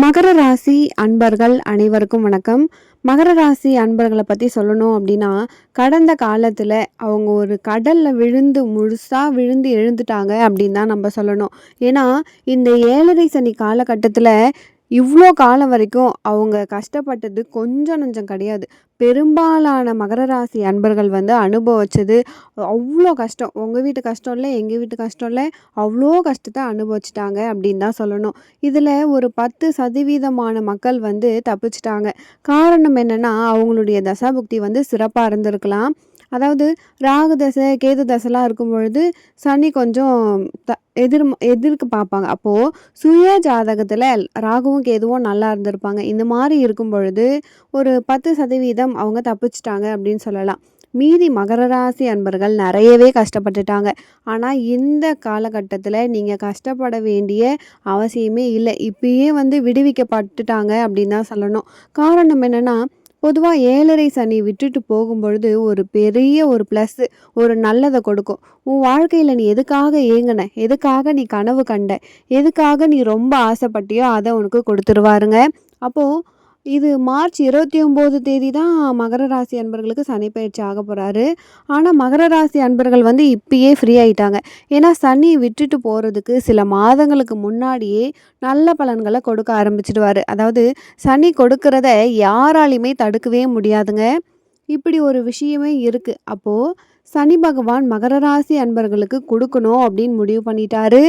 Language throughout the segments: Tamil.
மகர ராசி அன்பர்கள் அனைவருக்கும் வணக்கம். மகர ராசி அன்பர்களை பற்றி சொல்லணும் அப்படின்னா, கடந்த காலத்தில் அவங்க ஒரு கடலில் விழுந்து முழுசாக விழுந்து எழுந்துட்டாங்க அப்படின்னு தான் நம்ம சொல்லணும். ஏன்னா இந்த 7.5 சனி காலகட்டத்தில் இவ்வளோ காலம் வரைக்கும் அவங்க கஷ்டப்பட்டது கொஞ்சம் நஞ்சம் கிடையாது. பெரும்பாலான மகர ராசி அன்பர்கள் அனுபவிச்சது அவ்வளோ கஷ்டம். உங்கள் வீட்டு கஷ்டம் இல்லை, எங்கள் வீட்டு கஷ்டம் இல்லை, அவ்வளோ கஷ்டத்தை அனுபவிச்சிட்டாங்க அப்படின்னு தான் சொல்லணும். இதில் ஒரு 10% மக்கள் தப்பிச்சிட்டாங்க. காரணம் என்னென்னா, அவங்களுடைய தசாபுக்தி சிறப்பாக இருந்திருக்கலாம். அதாவது ராகு தசை கேது தசைலாம் இருக்கும் பொழுது சனி கொஞ்சம் த எதிர் எதிர்க்கு பார்ப்பாங்க. அப்போது சுய ஜாதகத்தில் ராகுவும் கேதுவும் நல்லா இருந்திருப்பாங்க. இந்த மாதிரி இருக்கும் பொழுது ஒரு 10% அவங்க தப்பிச்சிட்டாங்க அப்படின்னு சொல்லலாம். மீதி மகர ராசி அன்பர்கள் நிறையவே கஷ்டப்பட்டுட்டாங்க. ஆனால் இந்த காலகட்டத்தில் நீங்கள் கஷ்டப்பட வேண்டிய அவசியமே இல்லை. இப்பயே விடுவிக்கப்பட்டுட்டாங்க அப்படின்னு தான் சொல்லணும். காரணம் என்னென்னா, பொதுவா 7.5 சனி விட்டுட்டு போகும்பொழுது ஒரு பெரிய ஒரு ப்ளஸ்ஸு, ஒரு நல்லதை கொடுக்கும். உன் வாழ்க்கையில நீ எதுக்காக ஏங்குன? எதுக்காக நீ கனவு கண்ட? எதுக்காக நீ ரொம்ப ஆசைப்பட்டியோ அத உனக்கு கொடுத்துருவாருங்க. அப்போ இது மார்ச் 29 தேதி தான் மகர ராசி அன்பர்களுக்கு சனி பயிற்சி ஆக போகிறாரு. ஆனால் மகர ராசி அன்பர்கள் இப்பயே ஃப்ரீ ஆயிட்டாங்க. ஏன்னா சனி விட்டுட்டு போகிறதுக்கு சில மாதங்களுக்கு முன்னாடியே நல்ல பலன்களை கொடுக்க ஆரம்பிச்சிடுவார். அதாவது சனி கொடுக்கறத யாராலையுமே தடுக்கவே முடியாதுங்க. இப்படி ஒரு விஷயமே இருக்குது. அப்போது சனி பகவான் மகர ராசி அன்பர்களுக்கு கொடுக்கணும் அப்படின்னு முடிவு பண்ணிட்டாரு.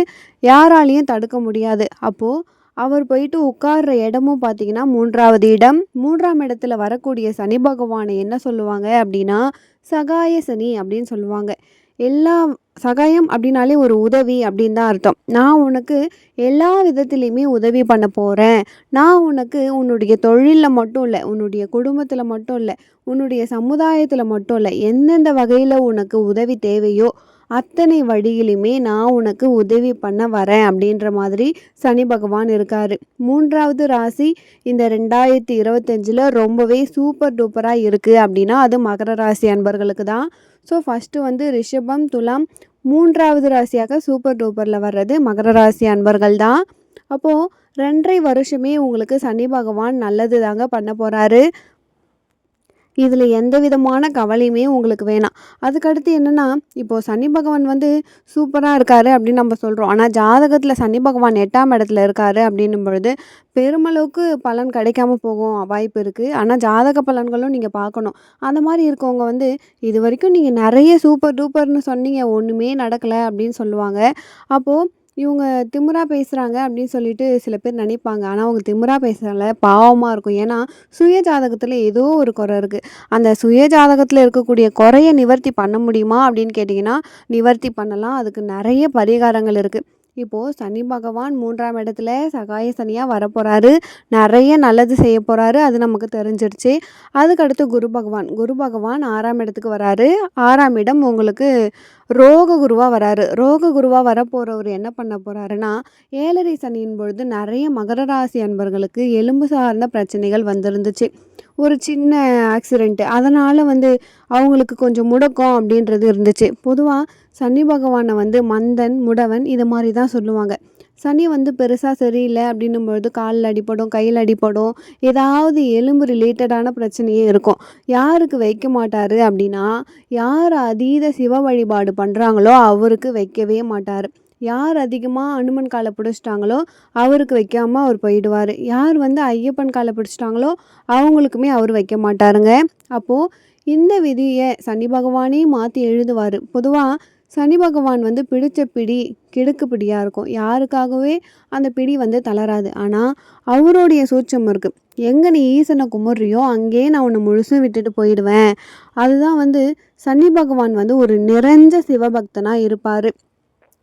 யாராலையும் தடுக்க முடியாது. அப்போது அவர் போயிட்டு உட்கார்ற இடமும் பார்த்தீங்கன்னா 3வது இடம். 3ஆம் இடத்துல வரக்கூடிய சனி பகவானை என்ன சொல்லுவாங்க அப்படின்னா, சகாய சனி அப்படின்னு சொல்லுவாங்க. எல்லா சகாயம் அப்படின்னாலே ஒரு உதவி அப்படின்னு தான் அர்த்தம். நான் உனக்கு எல்லா விதத்துலேயுமே உதவி பண்ண போகிறேன். நான் உனக்கு உன்னுடைய தொழிலில் மட்டும் இல்லை, உன்னுடைய குடும்பத்தில் மட்டும் இல்லை, உன்னுடைய சமுதாயத்தில் மட்டும் இல்லை, எந்தெந்த வகையில் உனக்கு உதவி தேவையோ அத்தனை வழியிலுமே நான் உனக்கு உதவி பண்ண வரேன் அப்படின்ற மாதிரி சனி பகவான் இருக்கார். 3வது ராசி இந்த 2025 ரொம்பவே சூப்பர் டூப்பராக இருக்குது அப்படின்னா அது மகர ராசி அன்பர்களுக்கு தான். ஸோ ஃபஸ்ட்டு ரிஷபம், துலாம், 3வது ராசியாக சூப்பர் டூப்பரில் வர்றது மகர ராசி அன்பர்கள் தான். அப்போது 2.5 வருஷமே உங்களுக்கு சனி பகவான் நல்லது தாங்க பண்ண போகிறாரு. இதில் எந்த விதமான கவலையுமே உங்களுக்கு வேணாம். அதுக்கடுத்து என்னென்னா, இப்போது சனி பகவான் சூப்பராக இருக்கார் அப்படின்னு நம்ம சொல்கிறோம். ஆனால் ஜாதகத்தில் சனி பகவான் 8ஆம் இடத்துல இருக்கார் அப்படின்னும் பொழுது பெருமளவுக்கு பலன் கிடைக்காம போகும் வாய்ப்பு இருக்குது. ஆனால் ஜாதக பலன்களும் நீங்கள் பார்க்கணும். அந்த மாதிரி இருக்கவங்க இது வரைக்கும் நீங்கள் நிறைய சூப்பர் டூப்பர்னு சொன்னீங்க, ஒன்றுமே நடக்கலை அப்படின்னு சொல்லுவாங்க. அப்போது இவங்க திமிரா பேசுகிறாங்க அப்படின்னு சொல்லிட்டு சில பேர் நினைப்பாங்க. ஆனால் அவங்க திமிரா பேசுகிறல பாவமாக இருக்கும். ஏன்னா சுய ஜாதகத்தில் ஏதோ ஒரு குறை இருக்குது. அந்த சுய ஜாதகத்தில் இருக்கக்கூடிய குறைய நிவர்த்தி பண்ண முடியுமா அப்படின்னு கேட்டிங்கன்னா நிவர்த்தி பண்ணலாம். அதுக்கு நிறைய பரிகாரங்கள் இருக்குது. இப்போது சனி பகவான் 3ஆம் இடத்துல சகாய சனியாக வரப்போகிறாரு. நிறைய நல்லது செய்ய போகிறாரு. அது நமக்கு தெரிஞ்சிருச்சு. அதுக்கடுத்து குரு பகவான் 6ஆம் இடத்துக்கு வராரு. 6ஆம் இடம் உங்களுக்கு ரோக குருவாக வராரு. ரோக குருவாக வரப்போகிறவர் என்ன பண்ண போகிறாருன்னா, 7.5 சனியின் பொழுது நிறைய மகர ராசி அன்பர்களுக்கு எலும்பு சார்ந்த பிரச்சனைகள் வந்திருந்துச்சு. ஒரு சின்ன ஆக்சிடெண்ட்டு, அதனால் அவங்களுக்கு கொஞ்சம் முடக்கம் அப்படின்றது இருந்துச்சு. பொதுவாக சனி பகவானை மந்தன், முடவன் இது மாதிரி தான் சொல்லுவாங்க. சனி பெருசாக சரியில்லை அப்படின்னும் பொழுது காலில் அடிப்படும், கையில் அடிப்படும், ஏதாவது எலும்பு ரிலேட்டடான பிரச்சனையே இருக்கும். யாருக்கு வைக்க மாட்டார் அப்படின்னா, யார் அதீத சிவ வழிபாடு பண்ணுறாங்களோ அவருக்கு வைக்கவே மாட்டார். யார் அதிகமாக அனுமன் காலை பிடிச்சிட்டாங்களோ அவருக்கு வைக்காமல் அவர் போயிடுவார். யார் ஐயப்பன் காலை பிடிச்சிட்டாங்களோ அவங்களுக்குமே அவர் வைக்க மாட்டாருங்க. அப்போது இந்த விதியை சனி பகவானே மாற்றி எழுதுவார். பொதுவாக சனி பகவான் பிடிச்ச பிடி கிடுக்கு பிடியாக இருக்கும். யாருக்காகவே அந்த பிடி தளராது. ஆனால் அவருடைய சூட்சம் இருக்குது. எங்கே நீ ஈசனை கும்பிட்றியோ அங்கேயே நான் உன்னை முழுசும் விட்டுட்டு போயிடுவேன். அதுதான் சனி பகவான் ஒரு நிறைஞ்ச சிவபக்தனாக இருப்பார்.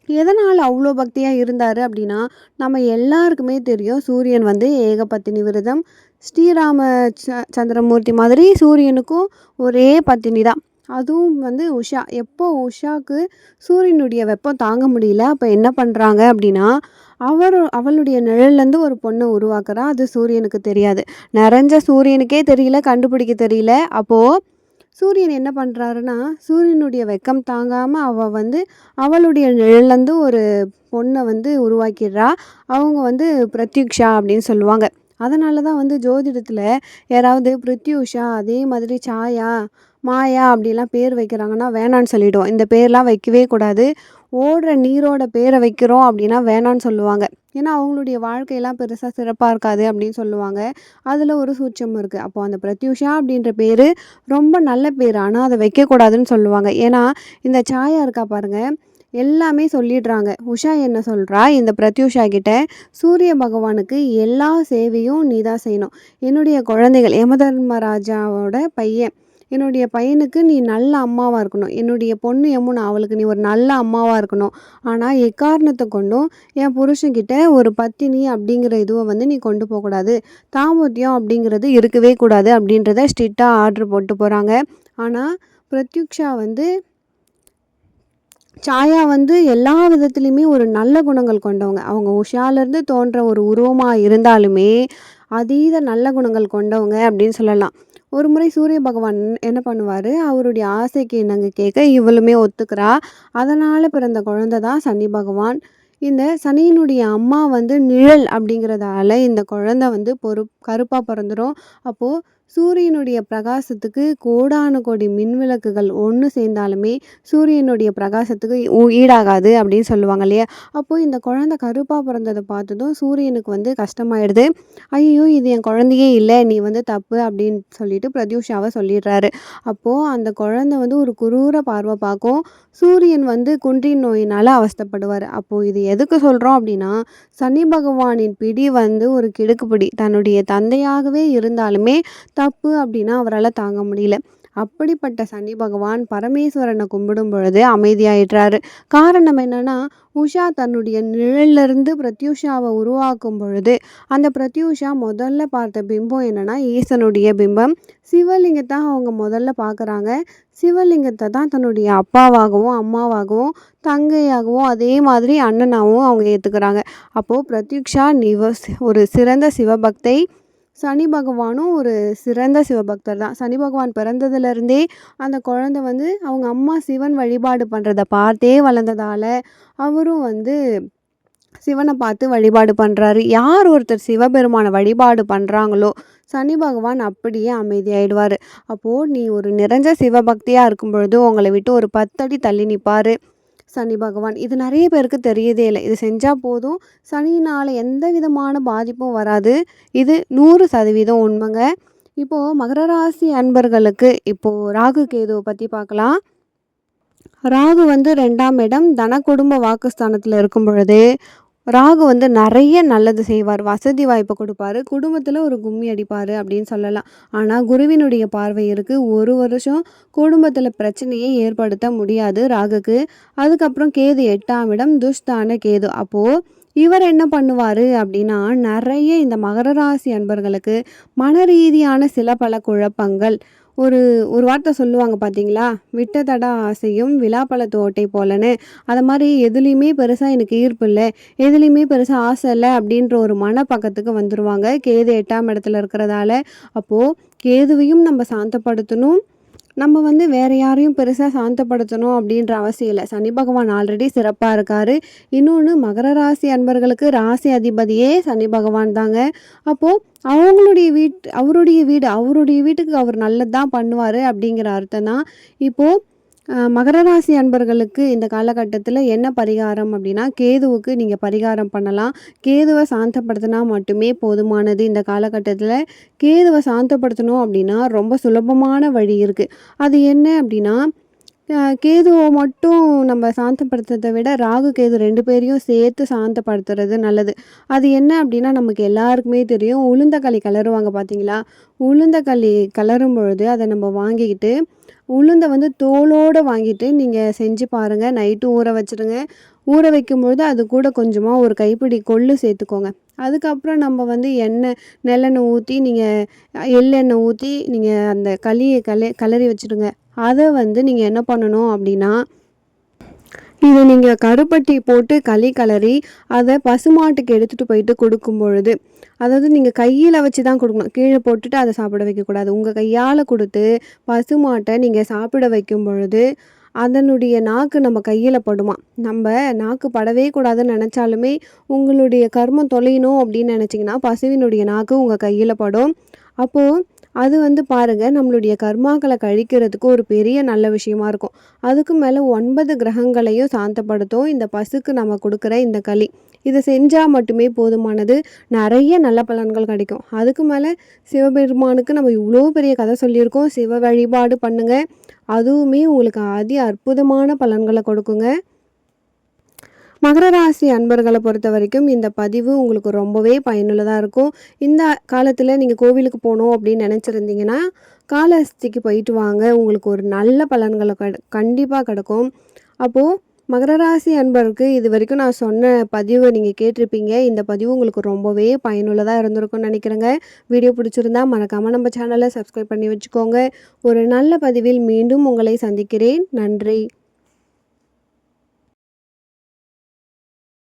எதனால் அவ்வளோ பக்தியாக இருந்தார் அப்படின்னா, நம்ம எல்லாருக்குமே தெரியும் சூரியன் ஏகபத்தினி விரதம். ஸ்ரீராம சந்திரமூர்த்தி மாதிரி சூரியனுக்கும் ஒரே பத்தினி தான். அதுவும் உஷா. எப்போ உஷாவுக்கு சூரியனுடைய வெப்பம் தாங்க முடியல, அப்போ என்ன பண்ணுறாங்க அப்படின்னா, அவளுடைய நிழல்லேருந்து ஒரு பொண்ணை உருவாக்குறா. அது சூரியனுக்கு தெரியாது. நிறைஞ்ச சூரியனுக்கே தெரியல, கண்டுபிடிக்க தெரியல. அப்போது சூரியன் என்ன பண்ணுறாருன்னா, சூரியனுடைய வெக்கம் தாங்காம அவ வந்து அவளுடைய நிழல்லேருந்து ஒரு பொண்ண வந்து உருவாக்கிடுறா. அவங்க வந்து பிரத்யுக்ஷா அப்படின்னு சொல்லுவாங்க. அதனால தான் வந்து ஜோதிடத்தில யாராவது பிரித்யூஷா, அதே மாதிரி சாயா, மாயா அப்படிலாம் பேர் வைக்கிறாங்கன்னா வேணான்னு சொல்லிடுவோம். இந்த பேர்லாம் வைக்கவே கூடாது. ஓடுற நீரோட பேர வைக்கிறோம் அப்படின்னா வேணான்னு சொல்லுவாங்க. ஏன்னா அவங்களுடைய வாழ்க்கையெல்லாம் பெருசா சிறப்பா இருக்காது அப்படின்னு சொல்லுவாங்க. அதில ஒரு சூட்சமம் இருக்கு. அப்போ அந்த பிரத்யூஷா அப்படின்ற பேரு ரொம்ப நல்ல பேரு. ஆனா அத வைக்கக்கூடாதுன்னு சொல்லுவாங்க. ஏன்னா இந்த சாயா இருக்கா பாருங்க, எல்லாமே சொல்லிடுறாங்க. உஷா என்ன சொல்றா, இந்த பிரத்யூஷா கிட்ட, "சூரிய பகவானுக்கு எல்லா சேவையும் நீ தான் செய்யணும். என்னுடைய குழந்தைகள் யமதர்மராஜாவோட பையன். என்னுடைய பையனுக்கு நீ நல்ல அம்மாவா இருக்கணும். என்னுடைய பொண்ணு யமுனா அவளுக்கு நீ ஒரு நல்ல அம்மாவா இருக்கணும். ஆனா எக்காரணத்த கொண்டும் என் புருஷன்கிட்ட ஒரு பத்தினி அப்படிங்கிற இதுவ வந்து நீ கொண்டு போக்கூடாது. தாம்பத்தியம் அப்படிங்கிறது இருக்கவே கூடாது." அப்படின்றத ஸ்ட்ரிக்ட்டா ஆர்டர் போட்டு போறாங்க. ஆனா பிரத்யுக்ஷா வந்து சாயா வந்து எல்லா விதத்துலயுமே ஒரு நல்ல குணங்கள் கொண்டவங்க. அவங்க உஷாலேருந்து தோன்ற ஒரு உருவமா இருந்தாலுமே, அதீத நல்ல குணங்கள் கொண்டவங்க அப்படின்னு சொல்லலாம். ஒரு முறை சூரிய பகவான் என்ன பண்ணுவாரு, அவருடைய ஆசைக்கு இணங்க கேட்க இவளுமே ஒத்துக்கிறா. அதனால பிறந்த குழந்தை தான் சனி பகவான். இந்த சனியினுடைய அம்மா வந்து நிழல் அப்படிங்கிறதால இந்த குழந்தை வந்து கருப்பா பொறந்துரும். அப்போ சூரியனுடைய பிரகாசத்துக்கு கோடான கோடி மின்விளக்குகள் ஒண்ணு சேர்ந்தாலுமே சூரியனுடைய பிரகாசத்துக்கு ஈடாகாது அப்படின்னு சொல்லுவாங்க இல்லையா? அப்போ இந்த குழந்தை கருப்பா பொறந்தத பார்த்ததும் சூரியனுக்கு வந்து கஷ்டமாயிடுது. "ஐயய்யோ! இது என் குழந்தையே இல்ல. நீ வந்து தப்பு" அப்படின்னு சொல்லிட்டு பிரத்யூஷாவ சொல்லிடுறாரு. அப்போ அந்த குழந்தை வந்து ஒரு குரூர பார்வை பார்க்கும். சூரியன் வந்து குன்றின் நோயினால அவஸ்தைப்படுவாரு. அப்போ இது எதுக்கு சொல்றோம் அப்படின்னா, சனி பகவானின் பிடி வந்து ஒரு கிடுக்குப்பிடி. தன்னுடைய தந்தையாகவே இருந்தாலுமே தப்பு அப்படின்னா அவரால தாங்க முடியல. அப்படிப்பட்ட சனி பகவான் பரமேஸ்வரனை கும்பிடும் பொழுது அமைதியாயிடுறாரு. காரணம் என்னன்னா, உஷா தன்னுடைய நிழல்லேருந்து பிரத்யூஷாவை உருவாக்கும் பொழுது, அந்த பிரத்யூஷா முதல்ல பார்த்த பிம்பம் என்னன்னா, ஈசனுடைய பிம்பம். சிவலிங்கத்த அவங்க முதல்ல பார்க்குறாங்க. சிவலிங்கத்த தான் தன்னுடைய அப்பாவாகவும், அம்மாவாகவும், தங்கையாகவும், அதே மாதிரி அண்ணனாவும் அவங்க ஏத்துக்கிறாங்க. அப்போ பிரத்யுக்ஷா ஒரு சிறந்த சிவபக்தை. சனி பகவானும் ஒரு சிறந்த சிவபக்தர் தான். சனி பகவான் பிறந்ததுலேருந்தே அந்த குழந்தை வந்து அவங்க அம்மா சிவன் வழிபாடு பண்ணுறத பார்த்தே வளர்ந்ததால, அவரும் வந்து சிவனை பார்த்து வழிபாடு பண்ணுறாரு. யார் ஒருத்தர் சிவபெருமானை வழிபாடு பண்ணுறாங்களோ, சனி பகவான் அப்படியே அமைதியாயிடுவார். அப்போது நீ ஒரு நிறைஞ்ச சிவபக்தியாக இருக்கும் பொழுது உங்களை விட்டு ஒரு 10 அடி தள்ளி நிற்பார் சனி பகவான். இது நிறைய பேருக்கு தெரியதே இல்ல. இது செஞ்சா போதும், சனியினால எந்த விதமான பாதிப்பும் வராது. இது 100% உண்மைங்க. இப்போ மகர ராசி அன்பர்களுக்கு இப்போ ராகு கேதுவ பத்தி பார்க்கலாம். ராகு வந்து 2ஆம் இடம் தன குடும்ப வாக்குஸ்தானத்துல இருக்கும் பொழுது, ராகு வந்து நெறைய நல்லது செய்வார். வசதி வாய்ப்ப குடுப்பாரு. குடும்பத்துல ஒரு கும்மி அடிப்பாரு அப்படின்னு சொல்லலாம். ஆனா குருவினுடைய பார்வை இருக்கு. 1 வருஷம் குடும்பத்துல பிரச்சனையே ஏற்படுத்த முடியாது ராகுக்கு. அதுக்கப்புறம் கேது 8ஆம் இடம் துஷ்தான கேது. அப்போ இவர் என்ன பண்ணுவாரு அப்படின்னா, நெறைய இந்த மகர ராசி அன்பர்களுக்கு மனரீதியான சில பல குழப்பங்கள். ஒரு ஒரு வார்த்தை சொல்லுவாங்க பார்த்தீங்களா? "விட்ட தட ஆசையும் விலாப்பழத்து ஓட்டை போலன்னு." அது மாரி எதுலயுமே பெருசா எனக்கு ஈர்ப்பு இல்ல. எதுலயுமே பெருசா ஆசை இல்ல அப்படின்ற ஒரு மனப்பக்கத்துக்கு வந்துருவாங்க. கேது 8ஆம் இடத்துல இருக்கிறதால. அப்போ கேதுவையும் நம்ம சாந்தப்படுத்தணும். நம்ம வந்து வேற யாரையும் பெருசா சாந்தப்படுத்தணும் அப்படின்ற அவசியம் இல்ல. சனி பகவான் ஆல்ரெடி சிறப்பா இருக்காரு. இன்னொன்னு மகர ராசி அன்பர்களுக்கு ராசி அதிபதியே சனி பகவான் தாங்க. அப்போ அவருடைய வீட்டுக்கு அவர் நல்லது தான் பண்ணுவாரு அப்படிங்கிற அர்த்தம் தான். இப்போ மகர ராசி அன்பர்களுக்கு இந்த காலகட்டத்தில என்ன பரிகாரம் அப்படின்னா, கேதுவுக்கு நீங்க பரிகாரம் பண்ணலாம். கேதுவ சாந்தப்படுத்தினா மட்டுமே போதுமானது இந்த காலகட்டத்தில. கேதுவ சாந்தப்படுத்தணும் அப்படின்னா, ரொம்ப சுலபமான வழி இருக்கு. அது என்ன அப்படின்னா, கேதுவ மட்டும் நம்ம சாந்தப்படுத்துறத விட, ராகு, கேது 2 பேரையும் சேர்த்து சாந்தப்படுத்துறது நல்லது. அது என்ன அப்படின்னா, நமக்கு எல்லாருக்குமே தெரியும். உளுந்தங்களி கிளறுவாங்க பார்த்தீங்களா? உளுந்தங்களி கிளறும் பொழுது அத நம்ம வாங்கிக்கிட்டு, உளுந்த வந்து தோலோட வாங்கிட்டு நீங்க செஞ்சு பாருங்க. நைட்டு ஊற வச்சுருங்க. ஊற வைக்கும்பொழுது அது கூட கொஞ்சமா ஒரு கைப்பிடி கொள்ளு சேர்த்துக்கோங்க. அதுக்கப்புறம் நம்ம வந்து நல்லெண்ணெய் ஊத்தி எள்ளெண்ணெய் ஊத்தி நீங்க அந்த களிய கிளறி வச்சுடுங்க. அத வந்து நீங்க என்ன பண்ணணும் அப்படின்னா, இத நீங்க கருப்பட்டி போட்டு களி கிளறி, அத பசுமாட்டுக்கு எடுத்துட்டு போயிட்டு குடுக்கும் பொழுது, அதாவது நீங்க கையில வச்சு தான் குடுக்கணும். கீழ போட்டுட்டு அத சாப்பிட வைக்கக்கூடாது. உங்க கையால குடுத்து, பசுமாட்ட நீங்க சாப்பிட வைக்கும் பொழுது, அதனுடைய நாக்கு நம்ம கையில படுமாம். நம்ப நாக்கு படவே கூடாதுன்னு நெனச்சாலுமே, உங்களுடைய கர்மம் தொலையணும் அப்படின்னு நெனச்சீங்கன்னா, பசுவினுடைய நாக்கு உங்க கையில படும். அப்போ அது வந்து பாருங்க, நம்மளுடைய கர்மாக்கள கழிக்கிறதுக்கு ஒரு பெரிய நல்ல விஷயமா இருக்கும். அதுக்கும் மேல 9 கிரகங்களையும் சாந்தப்படுத்தும் இந்த பசுக்கு நம்ம குடுக்குற இந்த களி. இத செஞ்சா மட்டுமே போதுமானது. நெறைய நல்ல பலன்கள் கிடைக்கும். அதுக்கு மேல சிவபெருமானுக்கு நம்ம இவ்ளோ பெரிய கதை சொல்லியிருக்கோம். சிவ வழிபாடு பண்ணுங்க. அதுவுமே உங்களுக்கு அற்புதமான பலன்கள கொடுக்குங்க. மகர ராசி அன்பர்கள பொறுத்தவரைக்கும் இந்த பதிவு உங்களுக்கு ரொம்பவே பயனுள்ளதா இருக்கும். இந்த காலத்தில நீங்க கோவிலுக்கு போணும் அப்படின்னு நெனச்சிருந்தீங்கன்னா, காளஹஸ்திக்கு போயிட்டு வாங்க. உங்களுக்கு ஒரு நல்ல பலன்கள கண்டிப்பா கெடைக்கும். அப்போ மகர ராசி அன்பருக்கு இதுவரைக்கும் நான் சொன்ன பதிவு நீங்க கேட்டிருப்பீங்க. இந்த பதிவு உங்களுக்கு ரொம்பவே பயனுள்ளதா இருந்திருக்கும்னு நெனைக்கிறேங்க. வீடியோ பிடிச்சிருந்தா மறக்காம நம்ம சேனல சப்ஸ்கிரைப் பண்ணி வச்சுக்கோங்க. ஒரு நல்ல பதிவில் மீண்டும் உங்களை சந்திக்கிறேன். நன்றி.